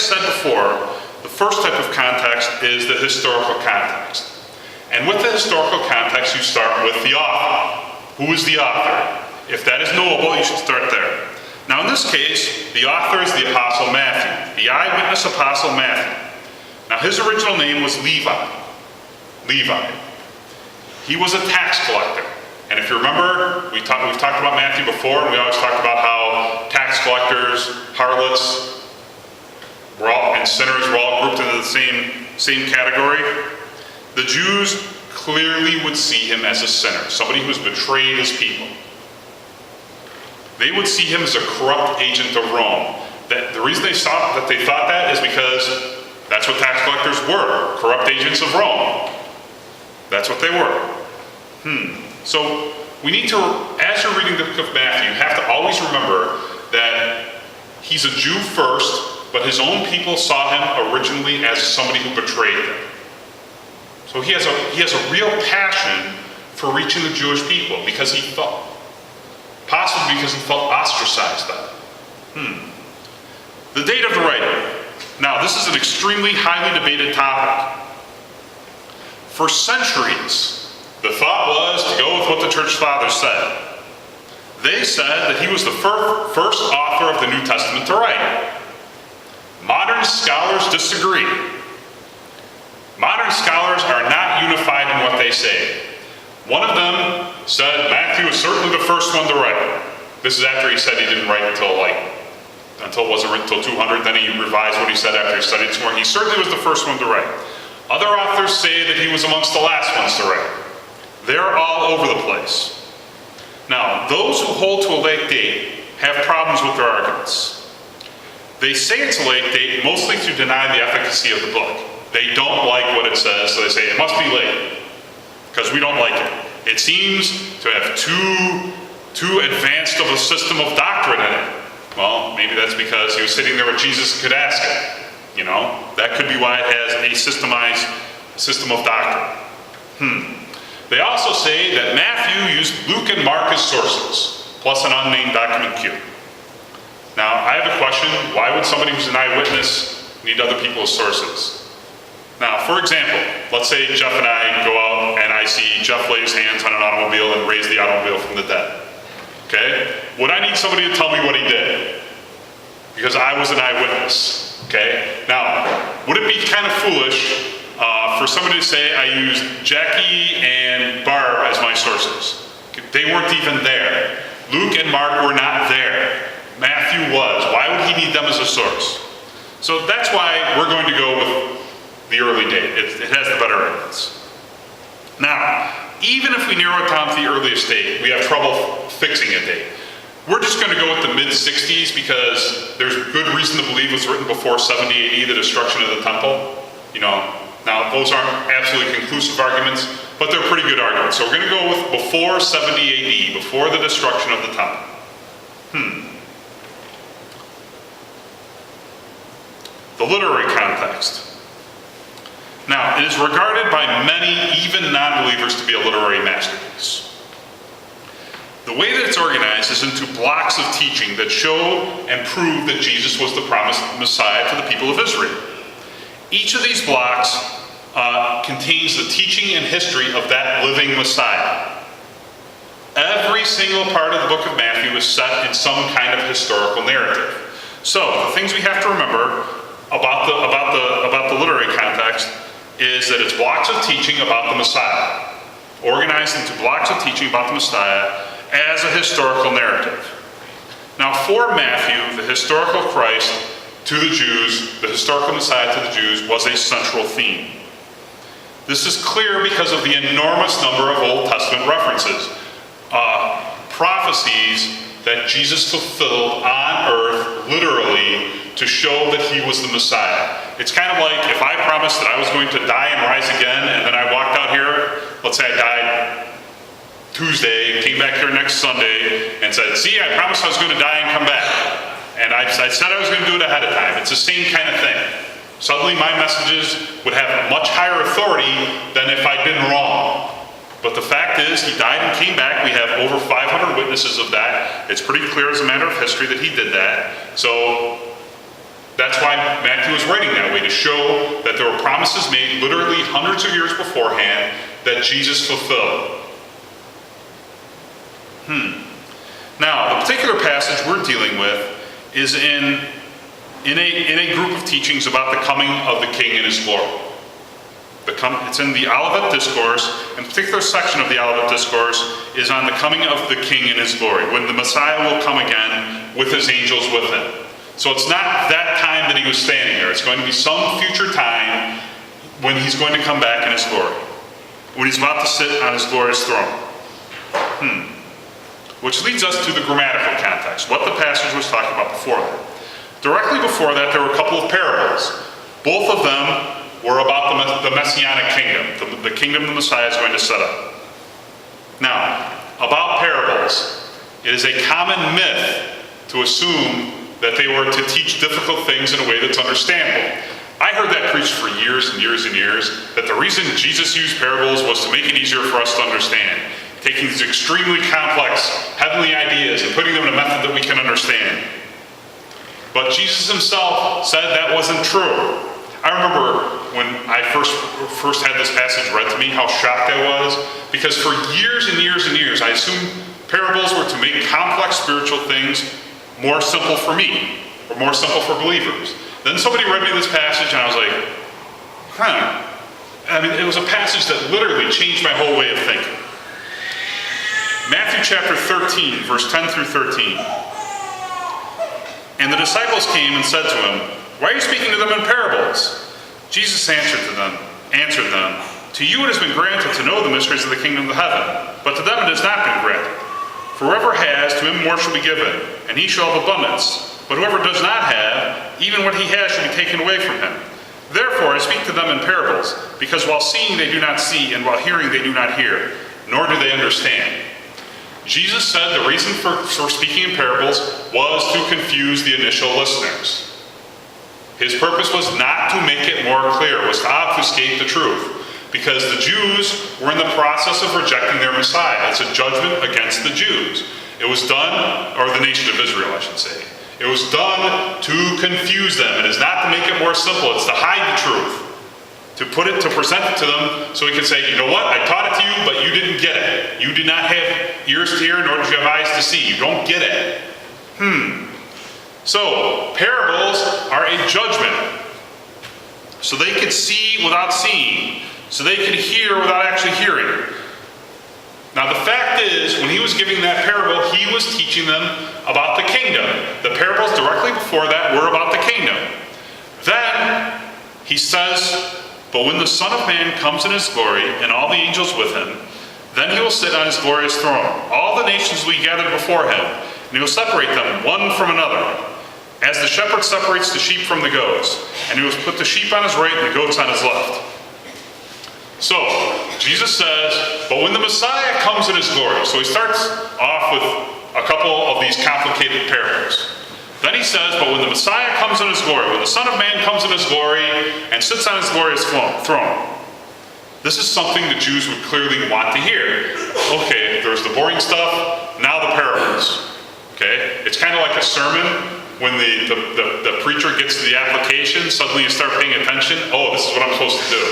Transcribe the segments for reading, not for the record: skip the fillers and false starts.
said before, the first type of context is the historical context. And with the historical context, you start with the author. Who is the author? If that is knowable, you should start there. Now in this case, the author is the Apostle Matthew, the eyewitness Apostle Matthew. Now his original name was Levi. He was a tax collector. And if you remember, we've talked about Matthew before, and we always talked about how tax collectors, harlots, and sinners were all grouped into the same category. The Jews clearly would see him as a sinner, somebody who's betrayed his people. They would see him as a corrupt agent of Rome. The reason they thought that is because that's what tax collectors were, corrupt agents of Rome. That's what they were. So we need to, as you're reading the book of Matthew, you have to always remember that he's a Jew first, but his own people saw him originally as somebody who betrayed them. So he has a real passion for reaching the Jewish people possibly because he felt ostracized by them. The date of the writing. Now, this is an extremely highly debated topic. For centuries, the thought was to go with what the church fathers said. They said that he was the first author of the New Testament to write. Modern scholars disagree. Modern scholars are not unified in what they say. One of them said Matthew was certainly the first one to write. This is after he said he didn't write until it wasn't written until 200. Then he revised what he said after he studied some more. He certainly was the first one to write. Other authors say that he was amongst the last ones to write. They're all over the place. Now, those who hold to a late date have problems with their arguments. They say it's a late date mostly to deny the efficacy of the book. They don't like what it says, so they say it must be late because we don't like it. It seems to have too advanced of a system of doctrine in it. Well, maybe that's because he was sitting there with Jesus and could ask it. That could be why it has a systemized system of doctrine. They also say that Matthew used Luke and Mark as sources, plus an unnamed document Q. Now, I have a question. Why would somebody who's an eyewitness need other people's sources? Now, for example, let's say Jeff and I go out and I see Jeff lay his hands on an automobile and raise the automobile from the dead. Okay? Would I need somebody to tell me what he did? Because I was an eyewitness. Okay? Now, would it be kind of foolish for somebody to say I used Jackie and Barb as my sources? They weren't even there. Luke and Mark were not there. Matthew was. Why would he need them as a source? So that's why we're going to go with the early date. It has the better evidence. Now, even if we narrow it down to the earliest date, we have trouble fixing a date. We're just going to go with the mid-60s because there's good reason to believe it was written before 70 AD, the destruction of the temple. Now those aren't absolutely conclusive arguments, but they're pretty good arguments. So we're going to go with before 70 AD, before the destruction of the temple. The literary context. Now, it is regarded by many, even non-believers, to be a literary masterpiece. The way that it's organized is into blocks of teaching that show and prove that Jesus was the promised Messiah to the people of Israel. Each of these blocks contains the teaching and history of that living Messiah. Every single part of the book of Matthew is set in some kind of historical narrative. So, the things we have to remember about the literary context is that it's blocks of teaching about the Messiah, organized into blocks of teaching about the Messiah as a historical narrative. Now, for Matthew, the historical Christ to the Jews, the historical Messiah to the Jews, was a central theme. This is clear because of the enormous number of Old Testament references, prophecies that Jesus fulfilled on earth, literally, to show that he was the Messiah. It's kind of like if I promised that I was going to die and rise again, and then I walked out here, let's say I died Tuesday, came back here next Sunday, and said, see, I promised I was going to die and come back. And I said I was going to do it ahead of time. It's the same kind of thing. Suddenly my messages would have much higher authority than if I'd been wrong. But the fact is, he died and came back. We have over 500 witnesses of that. It's pretty clear as a matter of history that he did that. So That's why Matthew is writing that way, to show that there were promises made literally hundreds of years beforehand that Jesus fulfilled. Now, the particular passage we're dealing with is in a group of teachings about the coming of the King in his glory. It's in the Olivet Discourse, and a particular section of the Olivet Discourse is on the coming of the King in his glory, when the Messiah will come again with his angels with him. So it's not that time that he was standing there. It's going to be some future time when he's going to come back in his glory, when he's about to sit on his glorious throne. Which leads us to the grammatical context, what the passage was talking about before that. Directly before that, there were a couple of parables. Both of them were about the Messianic kingdom, the kingdom the Messiah is going to set up. Now, about parables, it is a common myth to assume that they were to teach difficult things in a way that's understandable. I heard that preached for years and years and years, that the reason Jesus used parables was to make it easier for us to understand, taking these extremely complex heavenly ideas and putting them in a method that we can understand. But Jesus himself said that wasn't true. I remember when I first had this passage read to me, how shocked I was, because for years and years and years, I assumed parables were to make complex spiritual things more simple for me, or more simple for believers. Then somebody read me this passage, and I was like, I mean, it was a passage that literally changed my whole way of thinking. Matthew chapter 13, verse 10 through 13. And the disciples came and said to him, "Why are you speaking to them in parables?" Jesus answered them, "To you it has been granted to know the mysteries of the kingdom of heaven, but to them it has not been granted. For whoever has, to him more shall be given, and he shall have abundance. But whoever does not have, even what he has shall be taken away from him. Therefore I speak to them in parables, because while seeing they do not see, and while hearing they do not hear, nor do they understand." Jesus said the reason for speaking in parables was to confuse the initial listeners. His purpose was not to make it more clear, it was to obfuscate the truth, because the Jews were in the process of rejecting their Messiah. It's a judgment against the Jews. It was done, or the nation of Israel, I should say. It was done to confuse them. It is not to make it more simple. It's to hide the truth, to present it to them so he can say, you know what, I taught it to you, but you didn't get it. You did not have ears to hear, nor did you have eyes to see. You don't get it. So, parables are a judgment. So they could see without seeing. So they could hear without actually hearing. Now the fact is, when he was giving that parable, he was teaching them about the kingdom. The parables directly before that were about the kingdom. Then he says, "But when the Son of Man comes in his glory, and all the angels with him, then he will sit on his glorious throne. All the nations will be gathered before him, and he will separate them one from another, as the shepherd separates the sheep from the goats. And he will put the sheep on his right and the goats on his left." So, Jesus says, but when the Messiah comes in his glory, so he starts off with a couple of these complicated parables. Then he says, but when the Messiah comes in his glory, when the Son of Man comes in his glory and sits on his glorious throne. This is something the Jews would clearly want to hear. Okay, there's the boring stuff, now the parables. Okay, it's kind of like a sermon. When the preacher gets to the application, suddenly you start paying attention. Oh, this is what I'm supposed to do.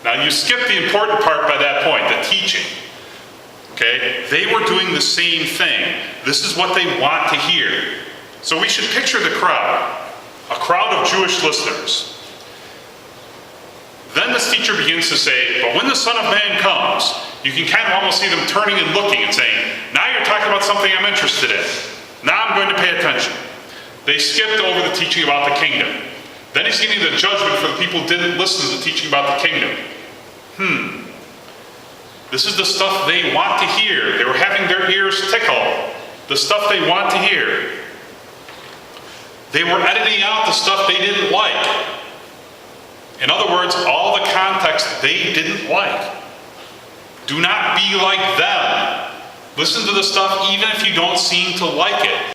Now you skip the important part by that point, the teaching. Okay, they were doing the same thing. This is what they want to hear. So we should picture the crowd, a crowd of Jewish listeners. Then this teacher begins to say, but when the Son of Man comes, you can kind of almost see them turning and looking and saying, now you're talking about something I'm interested in. Now I'm going to pay attention. They skipped over the teaching about the kingdom. Then he's giving the judgment for the people who didn't listen to the teaching about the kingdom. This is the stuff they want to hear. They were having their ears tickle. The stuff they want to hear. They were editing out the stuff they didn't like. In other words, all the context they didn't like. Do not be like them. Listen to the stuff even if you don't seem to like it.